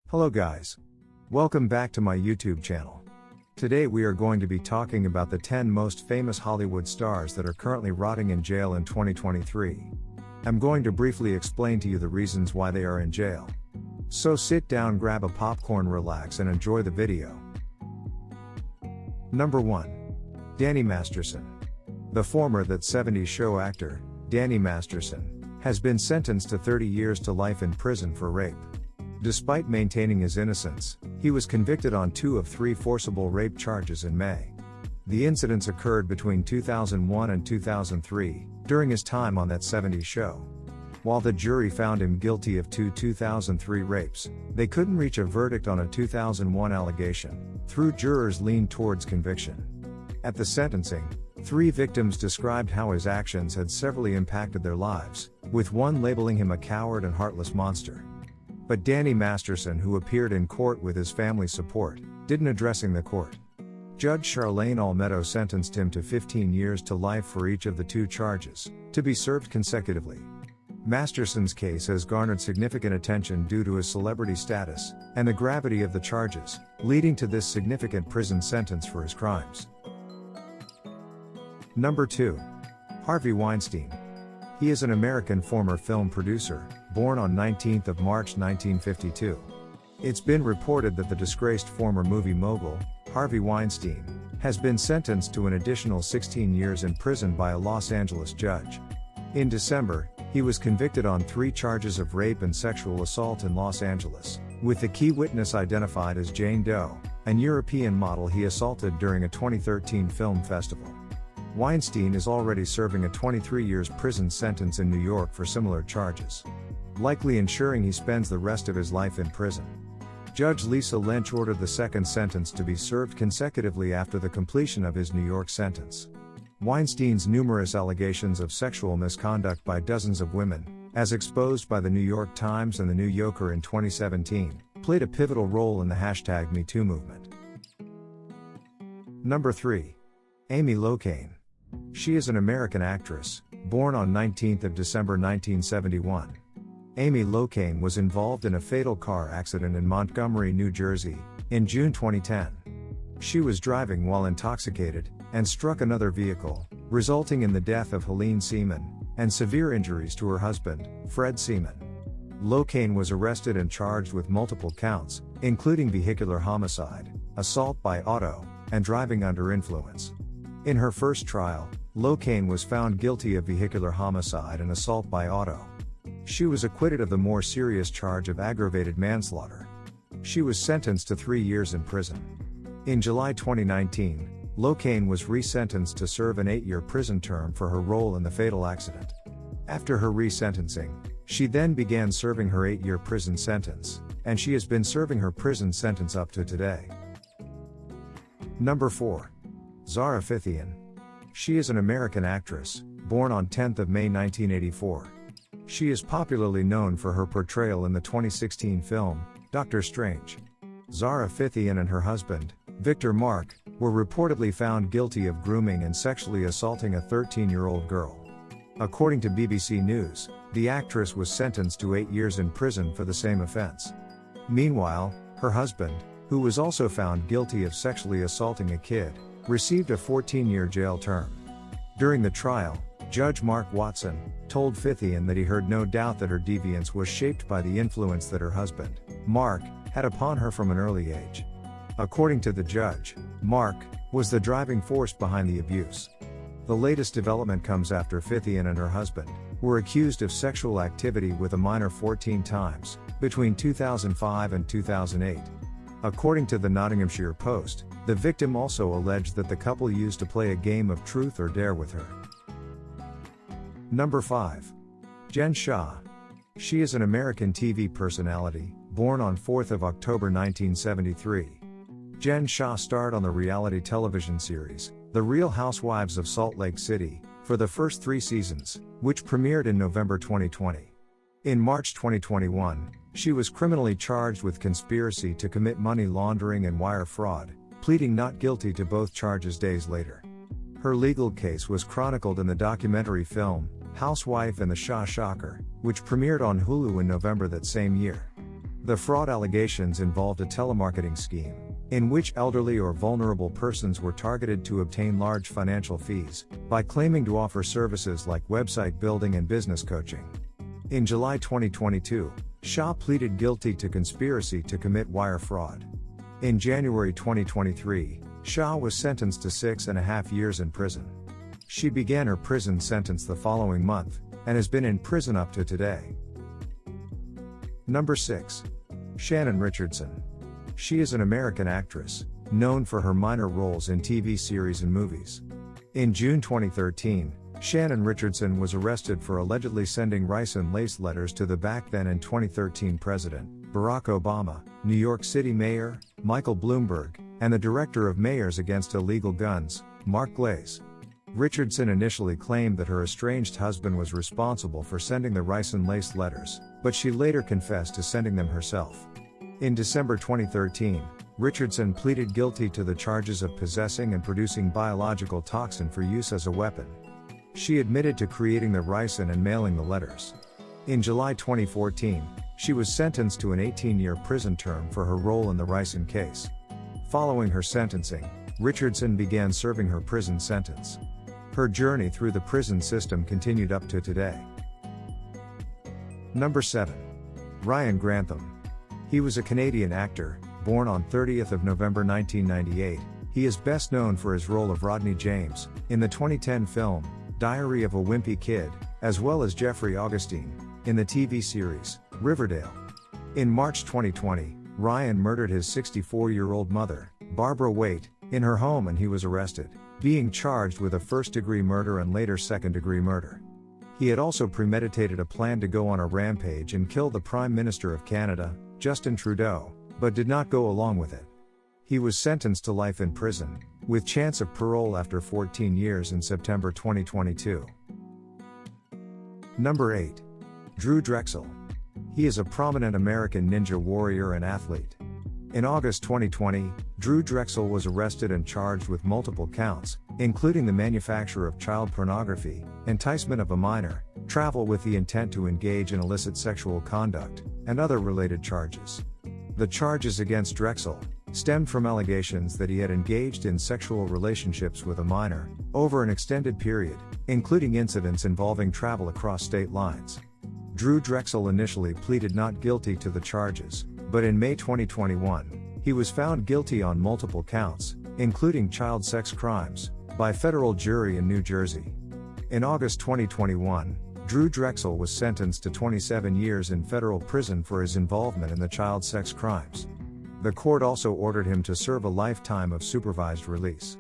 Hello guys. Welcome back to my YouTube channel. Today we are going to be talking about the 10 most famous Hollywood stars that are currently rotting in jail in 2023. I'm going to briefly explain to you the reasons why they are in jail. So sit down, grab a popcorn, relax and enjoy the video. Number 1. Danny Masterson. The former That 70s Show actor, Danny Masterson, has been sentenced to 30 years to life in prison for rape. Despite maintaining his innocence, he was convicted on 2 of 3 forcible rape charges in May. The incidents occurred between 2001 and 2003, during his time on That 70s Show. While the jury found him guilty of 2 2003 rapes, they couldn't reach a verdict on a 2001 allegation. Through jurors leaned towards conviction. At the sentencing, 3 victims described how his actions had severely impacted their lives, with one labeling him a coward and heartless monster. But Danny Masterson, who appeared in court with his family's support, didn't addressing the court. Judge Charlene Almedo sentenced him to 15 years to life for each of the 2 charges, to be served consecutively. Masterson's case has garnered significant attention due to his celebrity status, and the gravity of the charges, leading to this significant prison sentence for his crimes. Number 2. Harvey Weinstein. He is an American former film producer, born on 19th of March 1952. It's been reported that the disgraced former movie mogul, Harvey Weinstein, has been sentenced to an additional 16 years in prison by a Los Angeles judge. In December, he was convicted on 3 charges of rape and sexual assault in Los Angeles, with the key witness identified as Jane Doe, an European model he assaulted during a 2013 film festival. Weinstein is already serving a 23 years prison sentence in New York for similar charges, likely ensuring he spends the rest of his life in prison. Judge Lisa Lynch ordered the second sentence to be served consecutively after the completion of his New York sentence. Weinstein's numerous allegations of sexual misconduct by dozens of women, as exposed by the New York Times and the New Yorker in 2017, played a pivotal role in the #MeToo movement. Number 3. Amy Locane. She is an American actress, born on 19th of December 1971. Amy Locane was involved in a fatal car accident in Montgomery, New Jersey, in June 2010. She was driving while intoxicated, and struck another vehicle, resulting in the death of Helene Seaman, and severe injuries to her husband, Fred Seaman. Locane was arrested and charged with multiple counts, including vehicular homicide, assault by auto, and driving under influence. In her first trial, Locane was found guilty of vehicular homicide and assault by auto. She was acquitted of the more serious charge of aggravated manslaughter. She was sentenced to 3 years in prison. In July 2019, Locane was resentenced to serve an 8-year prison term for her role in the fatal accident. After her resentencing, she then began serving her 8-year prison sentence, and she has been serving her prison sentence up to today. Number 4. Zara Fithian. She is an American actress, born on 10th of May 1984. She is popularly known for her portrayal in the 2016 film, Doctor Strange. Zara Fithian and her husband, Victor Mark, were reportedly found guilty of grooming and sexually assaulting a 13-year-old girl. According to BBC News, the actress was sentenced to 8 years in prison for the same offense. Meanwhile, her husband, who was also found guilty of sexually assaulting a kid, received a 14-year jail term. During the trial, Judge Mark Watson told Fithian that he heard no doubt that her deviance was shaped by the influence that her husband, Mark, had upon her from an early age. According to the judge, Mark was the driving force behind the abuse. The latest development comes after Fithian and her husband were accused of sexual activity with a minor 14 times, between 2005 and 2008. According to the Nottinghamshire Post, the victim also alleged that the couple used to play a game of truth or dare with her. Number 5. Jen Shah. She is an American TV personality, born on 4th of October 1973. Jen Shah starred on the reality television series, The Real Housewives of Salt Lake City, for the first 3 seasons, which premiered in November 2020. In March 2021, she was criminally charged with conspiracy to commit money laundering and wire fraud, pleading not guilty to both charges days later. Her legal case was chronicled in the documentary film, Housewife and the Shah Shocker, which premiered on Hulu in November that same year. The fraud allegations involved a telemarketing scheme, in which elderly or vulnerable persons were targeted to obtain large financial fees, by claiming to offer services like website building and business coaching. In July 2022, Shah pleaded guilty to conspiracy to commit wire fraud. In January 2023, Shah was sentenced to 6.5 years in prison. She began her prison sentence the following month, and has been in prison up to today. Number 6. Shannon Richardson. She is an American actress, known for her minor roles in TV series and movies. In June 2013, Shannon Richardson was arrested for allegedly sending rice and lace letters to the back then and 2013 President, Barack Obama, New York City Mayor, Michael Bloomberg, and the Director of Mayors Against Illegal Guns, Mark Glaze. Richardson initially claimed that her estranged husband was responsible for sending the rice and lace letters, but she later confessed to sending them herself. In December 2013, Richardson pleaded guilty to the charges of possessing and producing biological toxin for use as a weapon. She admitted to creating the ricin and mailing the letters. In July 2014, she was sentenced to an 18-year prison term for her role in the ricin case. Following her sentencing, Richardson began serving her prison sentence. Her journey through the prison system continued up to today. Number 7. Ryan Grantham. He was a Canadian actor, born on 30th of November 1998. He is best known for his role of Rodney James, in the 2010 film, Diary of a Wimpy Kid, as well as Jeffrey Augustine, in the TV series, Riverdale. In March 2020, Ryan murdered his 64-year-old mother, Barbara Waite, in her home and he was arrested, being charged with a first-degree murder and later second-degree murder. He had also premeditated a plan to go on a rampage and kill the Prime Minister of Canada, Justin Trudeau, but did not go along with it. He was sentenced to life in prison, with chance of parole after 14 years in September 2022. Number 8. Drew Drexel. He is a prominent American ninja warrior and athlete. In August 2020, Drew Drexel was arrested and charged with multiple counts, including the manufacture of child pornography, enticement of a minor, travel with the intent to engage in illicit sexual conduct, and other related charges. The charges against Drexel stemmed from allegations that he had engaged in sexual relationships with a minor over an extended period, including incidents involving travel across state lines. Drew Drexel initially pleaded not guilty to the charges, but in May 2021, he was found guilty on multiple counts, including child sex crimes, by a federal jury in New Jersey. In August 2021, Drew Drexel was sentenced to 27 years in federal prison for his involvement in the child sex crimes. The court also ordered him to serve a lifetime of supervised release.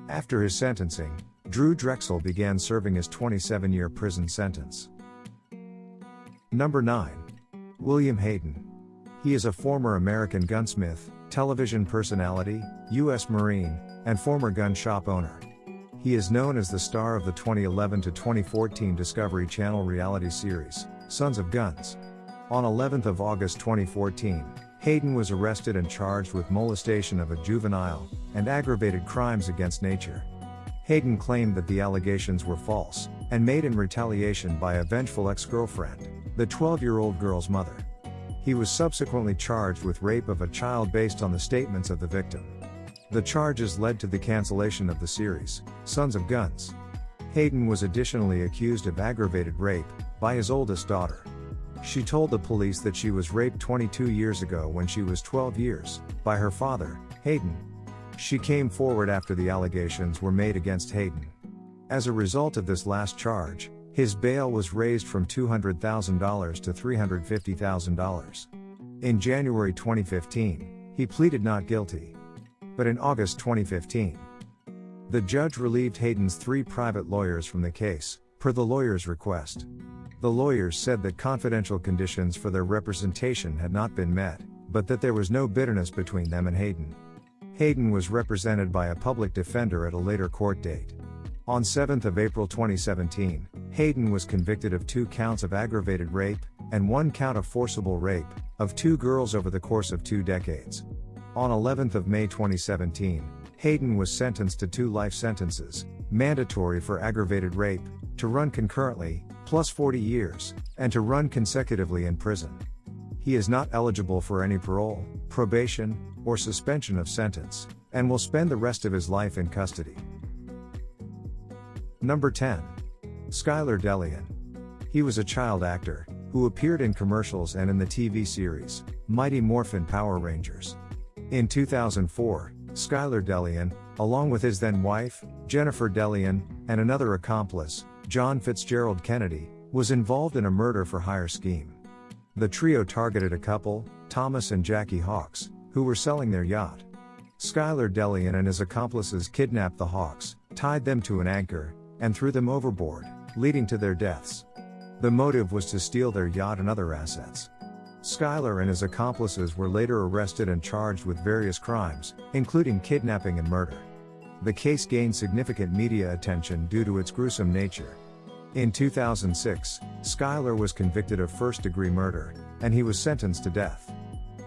After his sentencing, Drew Drexel began serving his 27-year prison sentence. Number 9. William Hayden. He is a former American gunsmith, television personality, U.S. Marine, and former gun shop owner. He is known as the star of the 2011 to 2014 Discovery Channel reality series, Sons of Guns. On 11th of August 2014, Hayden was arrested and charged with molestation of a juvenile and aggravated crimes against nature. Hayden claimed that the allegations were false and made in retaliation by a vengeful ex-girlfriend, the 12-year-old girl's mother. He was subsequently charged with rape of a child based on the statements of the victim. The charges led to the cancellation of the series, Sons of Guns. Hayden was additionally accused of aggravated rape by his oldest daughter. She told the police that she was raped 22 years ago when she was 12 years, by her father, Hayden. She came forward after the allegations were made against Hayden. As a result of this last charge, his bail was raised from $200,000 to $350,000. In January 2015, he pleaded not guilty. But in August 2015, the judge relieved Hayden's 3 private lawyers from the case, per the lawyer's request. The lawyers said that confidential conditions for their representation had not been met, but that there was no bitterness between them and Hayden. Hayden was represented by a public defender at a later court date. On 7th of April 2017, Hayden was convicted of 2 counts of aggravated rape, and 1 count of forcible rape, of 2 girls over the course of 2 decades. On 11th of May 2017, Hayden was sentenced to 2 life sentences, mandatory for aggravated rape, to run concurrently, plus 40 years, and to run consecutively in prison. He is not eligible for any parole, probation, or suspension of sentence, and will spend the rest of his life in custody. Number 10. Skyler Delian. He was a child actor, who appeared in commercials and in the TV series, Mighty Morphin Power Rangers. In 2004, Skyler Delian, along with his then wife, Jennifer Delian, and another accomplice, John Fitzgerald Kennedy, was involved in a murder-for-hire scheme. The trio targeted a couple, Thomas and Jackie Hawks, who were selling their yacht. Skyler Delian and his accomplices kidnapped the Hawks, tied them to an anchor, and threw them overboard, leading to their deaths. The motive was to steal their yacht and other assets. Skyler and his accomplices were later arrested and charged with various crimes, including kidnapping and murder. The case gained significant media attention due to its gruesome nature. In 2006, Skyler was convicted of first-degree murder, and he was sentenced to death.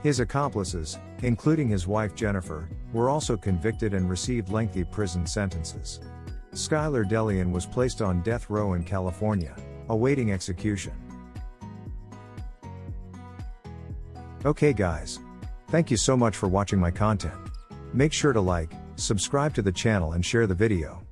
His accomplices, including his wife Jennifer, were also convicted and received lengthy prison sentences. Skyler Delian was placed on death row in California, awaiting execution. Okay guys. Thank you so much for watching my content. Make sure to like, subscribe to the channel and share the video.